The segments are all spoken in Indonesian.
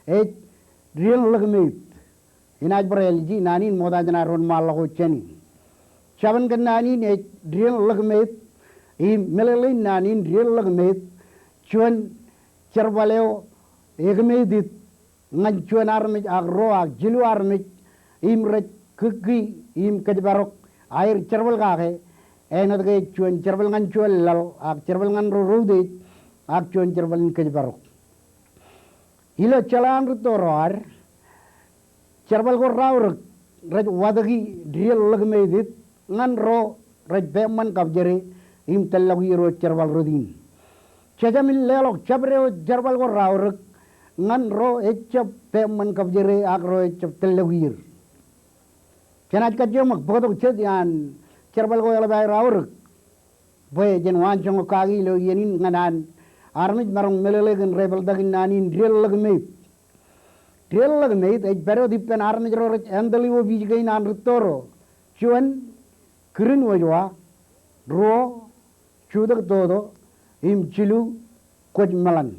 real lagmit inaj brelji nanin modajna ron malago cheni chaban kan nanin real lagmit I melelin nanin real lagmit chuan cerbaleo egmedit ngan chuan armit agro ag jilu armit imret kuki im kajbarok air cerbal kake enot ke chuan cerbal ngan chuan lal ag cerbal ngan rodit ag chuan cerbal kajbarok ilo chalan rutoror cerbal ko raurek raj wadagi real lagmedit ngan ro raj beman kabjere im telawi ro cerbal rodin Chajamil lelok chabreo cerbal ko raurek ngan ro echap beman kabjere ag ro echap telawir Kenat kajemak bodoh cedian cerbal ko yala bay raurek boy jen wancong kagi lo yenin nganan armit marong melelegen rebel dagin nanin real lagmeit bero dipen armit ro endali wo bijgay nan rutoro chuan kirin wajwa ro chudak todo im chilu koj malan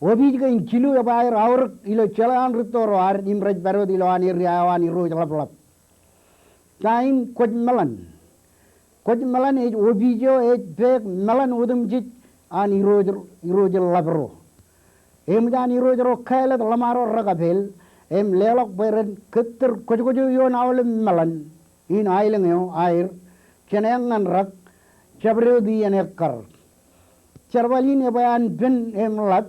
wo bijgay chilu bay raurek ilo chalan rutoro ar im raj bero dilo ani riawani ro jalap kain koj malan wo bijo bek malan udum jit an irojal labro em jan irojro khailat lamaro ragabel em lelok beren keter kojo yo nawle malan in aileng yo air kenengan rak chabreu di enekar cerbalin e bayan ben em lat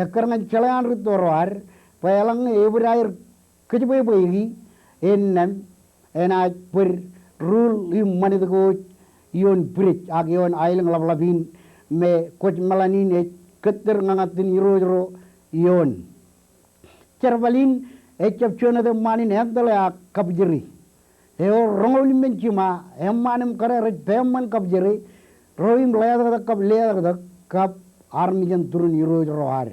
ekar ngan chalan ritoroar payalang ebrair kejbe boygi ennan enaj per rule im manidgo yon bridge ag yon aileng lablabin me koj malanin keter ngangatin irojro yon cerbalin chap chona de manin endale ak kabjeri eo rongoli menchima emmanem kare raj beman kabjeri roim leada kap armijan turun irojro har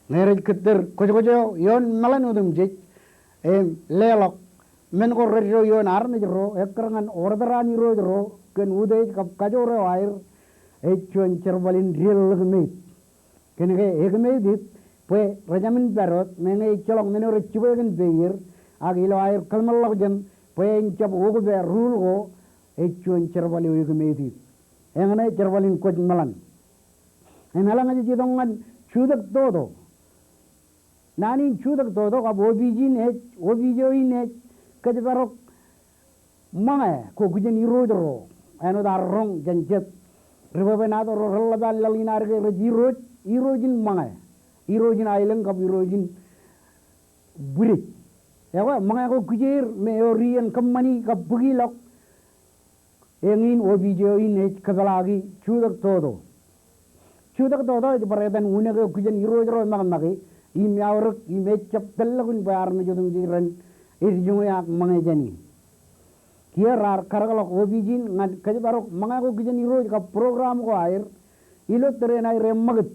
neraj keter kojo yon malan udum jej em lelok men ko rejo yon armijro ekrangan orderan irojro ken udej kap kajoro air chuan cerbalin real lagmit kenege egmedit pue rajamin barot menge cholong menore chibegen beir agilo air kalmal jen pue chap ogo be rule go chuan cerbali egmedit engane cerbalin koj malan enalang aja jidongan chudak todo nanin chudak todo ka obijin kajbarok mange ko gujen irodro eno darong janjet Ribabenado rollabal lalinarge irojin mangay irojin ailang kap irojin burit yawa mangay ko kujer meorian kamani kap bugilok engin obijo in kagalagi chudak todo ibaretan unaga kujen irojro magmagi imyaurek imechap telagun bayarna jodung jiran irjungyak mangay jani Kiarar karagalok obijin ngan kajibarok mangago gijan iroj ka program ko air ilo terenai remmaget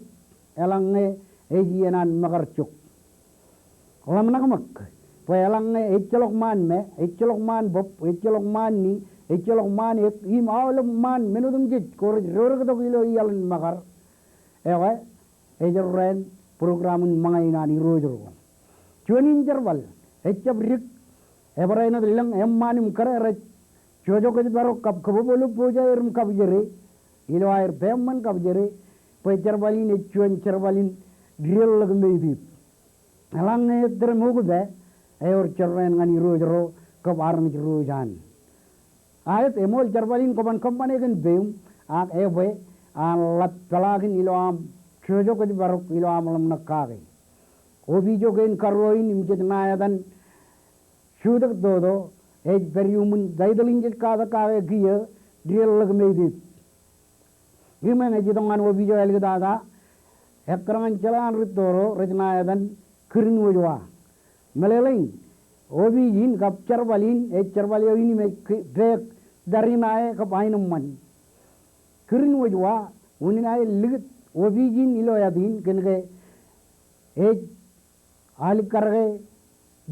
elangne ejianan magarcuk lamnakmak pa elangne echolok man bop echolok man ni echolok man im awlem man menudum jit kor rorgdo ilo yalan magar ewa ejorren programun mangainan irojro chuanin jarbal echab rik ebarayna dilang emmanim kare Jojo kajbarok kap kabobolu puja irum kabjere ilo air beman kabjere pe cerbalin chuan cerbalin real lagmeidit alang der mogude ayor cerwen ngani rojro kap arm rojan ayat emol cerbalin koban kompane gen beum ak ebe an lat kalagin ilo am jojo kajbarok ilo am lam nakage obijo gen karoin imjet nayadan shudak dodo beriumun daidalinjit kada kage giya real lagmeidit gimana jidongan obijo elgdada ekrangan jalan ritoro rajnayadan kirin wajwa melelain obijin kap cerbalin cerbalio ini me bek darinae kap ainumman kirin wajwa uninae ligit obijin ilo yadin kenke alikarge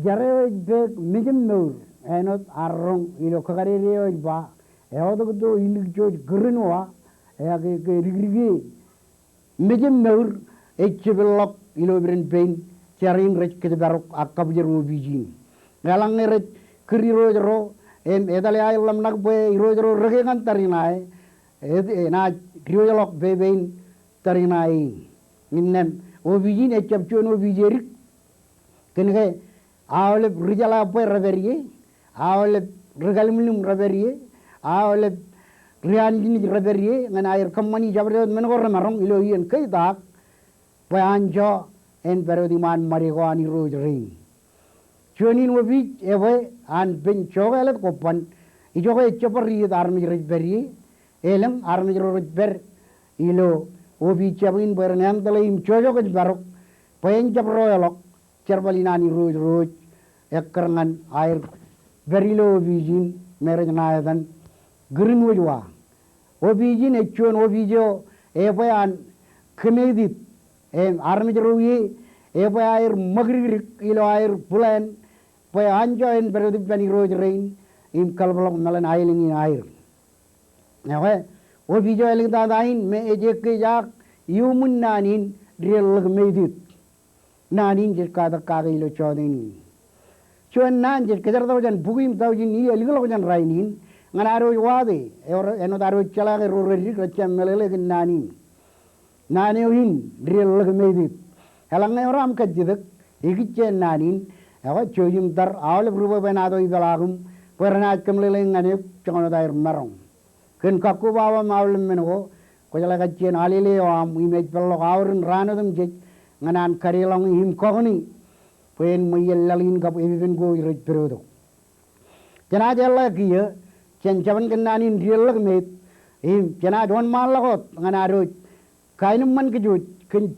jare bek mijim nur enot arrong ilo kagareo ba eodog do iligjo grinwa ege rigrigi mijim nur echbelok ilo beren pain charin rech ke barok akab jero bijin galang rech kriro jero edale ay lam nak be iro jero rege kan tarinai na krio jalok be bein tarinai minnem o bijin e chapchon o bijerik kenke awle rijala pe raberie awle regalmilum raberie awle rianjini raberie ngana air kamani jabre men gor marong ilo yen kai dak panjo en perodiman marigo ani rojring chonin wobi ewe an ben chogale kopan ijoge chopari armi rejberie elam armi rojber ilo obi chabin bernam tale im chojo ke barok pen jabro elok cerbalinani roj roj ekrangan air berilo bijin merejnayadan green wajwa obijin echon obijo epayan kemedit armi jeruwi epayer magri ilo air pulen pe anjo en berodip bani roj rain im kalbalok nalan ailing in air nawe obijo eling dadain me ejek jak yumun nanin real medit nanin je kada kada ilo chodini chon nan je kedar dawan bugim tawjin ni eliglo jan rainin nganaro wade eno daro chala ke rorri racham melele nanin nane win real medit halang oram kajidak igiche nanin awa chojim dar awle bruba benado idalagum perna kamlele ngane chono dair marong ken kakku bawa mawle mengo ko jala gacchen alile am image pello awrun ranadum je nganan karilong him kogni pen mayellalin kap even go iroj perodo jana jalla kiye chen chaban kenanin real met him jana don malagot nganaro kainum man kejut ken